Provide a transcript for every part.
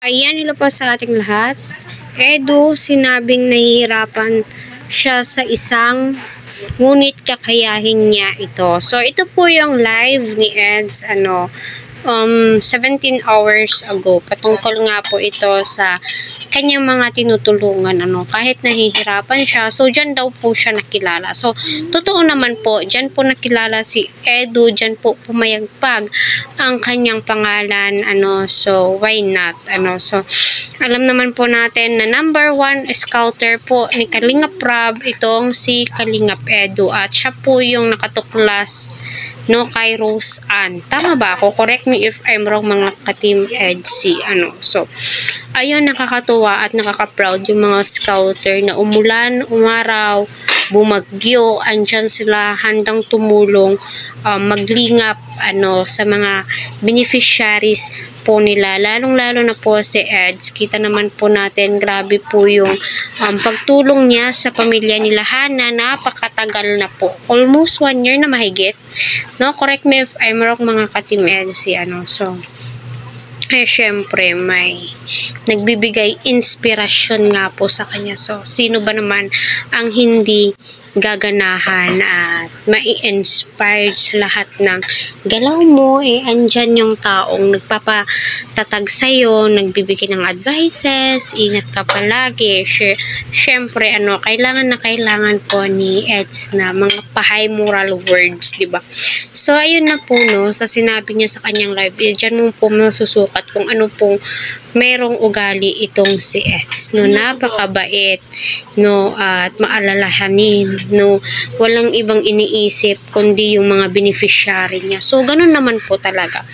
Ayan, hello po sa ating lahat. Edu, sinabing nahihirapan siya sa isang ngunit kakayahin niya ito. So, ito po yung live ni Eds, 17 hours ago. Patungkol nga po ito sa kanyang mga tinutulungan, kahit nahihirapan siya. So, dyan daw po siya nakilala. So, totoo naman po, dyan po nakilala si Edu, dyan po pumayagpag ang kanyang pangalan, so, why not, so, alam naman po natin na number 1 scouter po ni Kalingap Rab itong si Kalingap Edu, at siya po yung nakatuklas kay Rose Ann. Tama ba ako? Correct me if I'm wrong, mga ka-team EDC. So, ayun, nakakatuwa at nakaka-proud yung mga scouter na umulan, umaraw, bumagyo, andyan sila handang tumulong, maglingap sa mga beneficiaries po nila, lalong-lalo na po si Eds. Kita naman po natin, grabe po yung pagtulong niya sa pamilya nila Hana. Napakatagal na po, almost 1 year na mahigit, correct me if I'm wrong, mga ka-team EDC. So, syempre may nagbibigay inspirasyon nga po sa kanya. So, sino ba naman ang hindi gaganahan at mai-inspired sa lahat ng galaw mo? Andyan yung taong nagpapatatag sa'yo, nagbibigay ng advices, ingat ka palagi. Syempre, kailangan na kailangan po ni Eds na mga high moral words, diba? So, ayun na po, sa sinabi niya sa kanyang live, dyan mo po masusukat kung ano pong merong ugali itong si Eds, napakabait, at maalalahanin, walang ibang iniisip kundi yung mga beneficiary niya. So, ganun naman po talaga,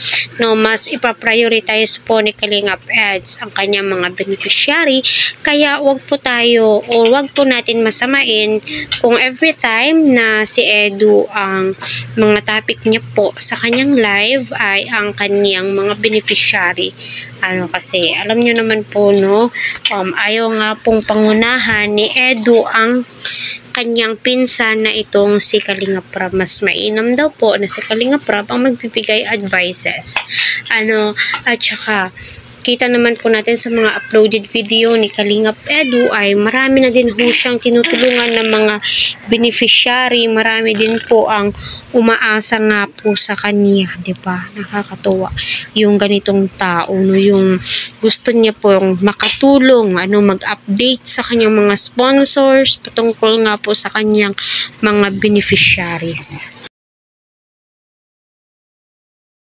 mas ipaprioritize po ni Kalingap Eds ang kanyang mga beneficiary. Kaya wag po tayo, o wag po natin masamain kung every time na si Edu, ang mga topic niya po sa kanyang live ay ang kanyang mga beneficiary. Kasi alam nyo naman po, ayaw nga pong pangunahan ni Edu ang kanyang pinsan na itong si Kalingap Rab. Mas mainam daw po na si Kalingap Rab ang magbibigay advices. At saka, kita naman po natin sa mga uploaded video ni Kalingap Edu ay marami na din po siyang tinutulungan ng mga beneficiary. Marami din po ang umaasa nga po sa kanya, diba? Nakakatuwa yung ganitong tao, yung gusto niya po yung makatulong, mag-update sa kanyang mga sponsors patungkol nga po sa kanyang mga beneficiaries.